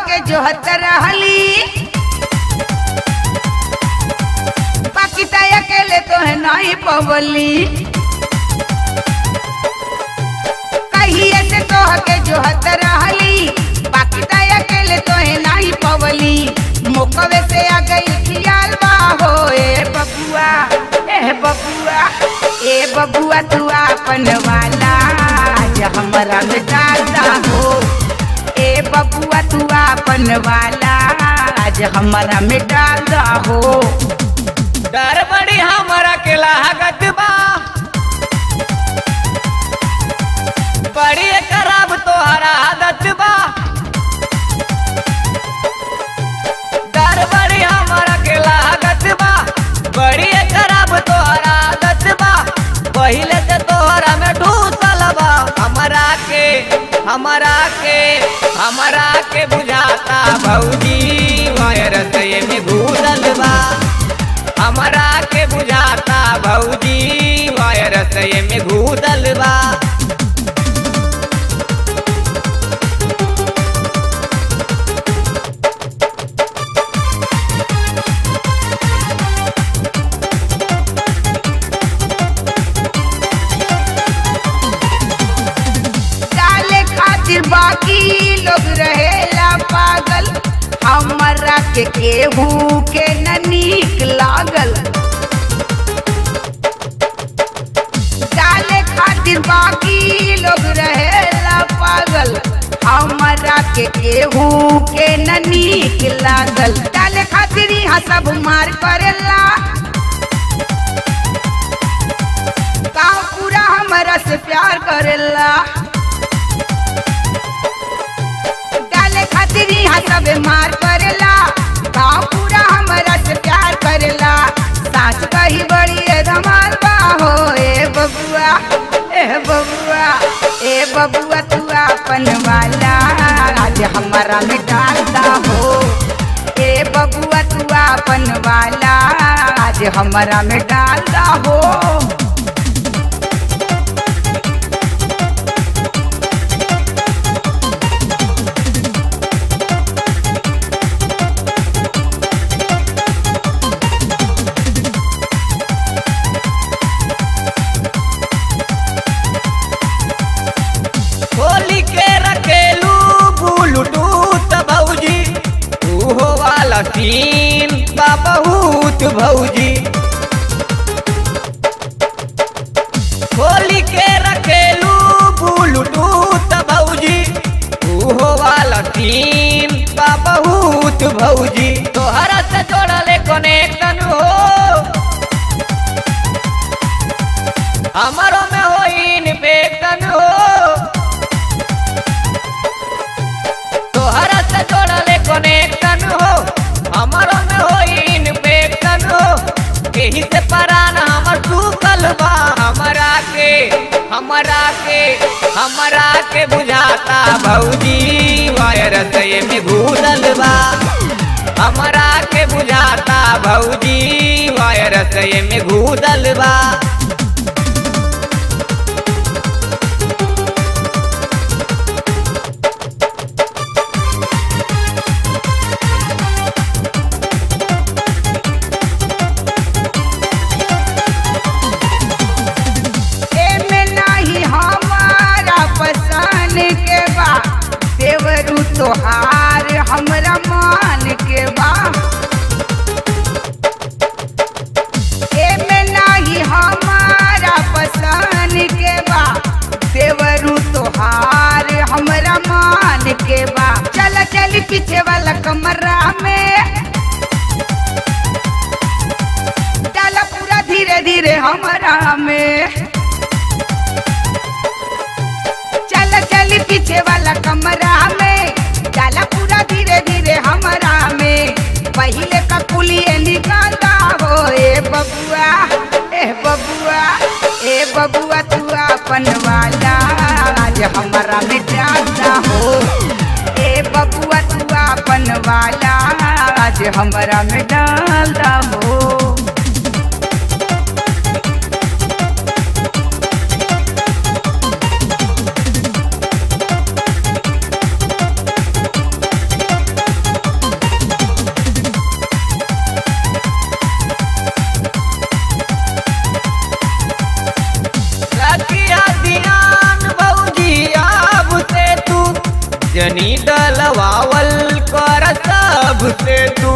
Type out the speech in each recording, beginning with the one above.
के जोहत रहली बाकी तय अकेले तो है नहीं पवली कहिए से तोह के जोहत रहली बाकी तय अकेले तो है नहीं पवली मुकवे से आ गई खियाल बाहो ए बबुआ तू अपन वाला आज हमारा में डालता हो ए बबुआ तू अपन वाला आज हमारा में डालता हो डर बड़ी हमारा के लागत बा बड़ी खराब तोहरा आदत बा डर बड़ी हमारा के लागत बा बड़ी खराब तोहरा आदत बा पहले से तोहरा में ढूसल बा हमारा के बुझाता भौजी वायरस में घुसल बा हमारा के बुझाता भौजी वायरस में घुसल बा बाकी लोग रहेला पागल हमारा के केहू के न नीक लागल डाले खातिर बाकी लोग रहेला पागल हमारा के केहू के न नीक लागल डाले खातिर यहाँ सब मार करेला गाँव पूरा हमारा से प्यार करेला यहाँ सब मार करेला गाँव पूरा हमारा से प्यार करेला सास कही बड़ी धमाल बाहो ए बबुआ तू अपन वाला आज हमारा में डालता हो ए बबुआ तू अपन वाला आज हमारा में डालता हो तीन बा बहुत भौजी खोली के रखेलू ब्लूटूथ भौजी उहो वाला तीन बा बहुत भौजी तोहरा से जोड़ले कनेक्शन हो हमारो में हो इन्फेक्शन हो तोहरा से जोड़ले कनेक्शन हो हमारो में हो इन्फेक्शन हो यही से परान हमर सूखल बा हमारा के बुझाता भौजी वायरस में घुसल बा हमारा के बुझाता भौजी वायरस में घुसल बा तोहार हमरा मान के बा एमे नाही हमारा पसंद के बा देवरू तोहार हमरा मान के बा चल चल पीछे वाला कमरा में डाला पूरा धीरे धीरे हमारा में चल चल पीछे वाला कमरा में डाला पूरा धीरे धीरे हमारा में पहले का पुलिये निकालता हो ए बबुआ तू अपन वाला आज हमारा में डालता हो ए बबुआ तू अपन वाला आज हमारा में डालता हो जनी डलवावल कर सबसे तू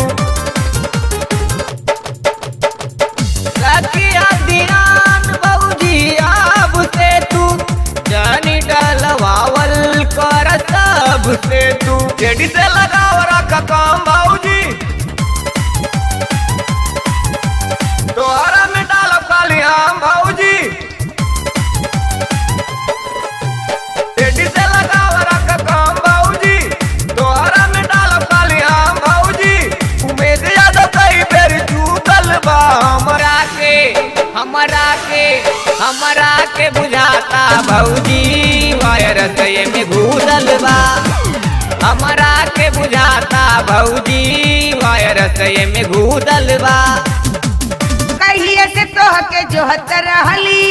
रखिया ध्यान भौजी अब से तू जनी डलवावल कर सबसे तू जेडी से लगाव रख काम भौजी तोहरा में डाल खाली आम भौजी जेडी से लगाव रख काम भौजी तोहरा में डाल खाली आम भौजी उम्मीद यादव कई बेर चूकल बा हमरा के बुझाता भौजी वायरस में घुसल बा हमरा के बुझाता भौजी वायरस में घुसल बा कहिए से तोह के जोहत रहली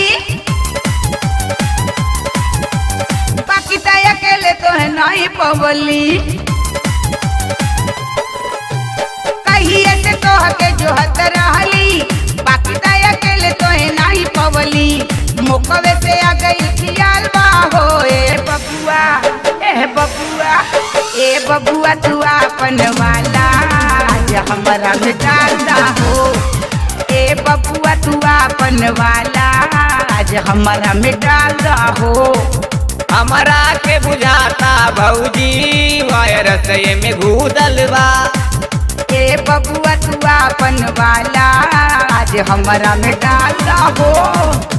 बाकी त अकेले तोहे नहीं पवली कहिए से तोह के जोहत रहली बाकी त अकेले तोहे नहीं पवली मुकवे से आ गई खियाल बा हो ए बबुआ तू अपन वाला आज हमरा में डालदा हो ए बबुआ तू अपन वाला आज हमरा में डालदा हो हमरा के बुझाता भौजी वायरस में घुसल बा ए बबुआ तू अपन वाला आज हमरा में डालदा हो।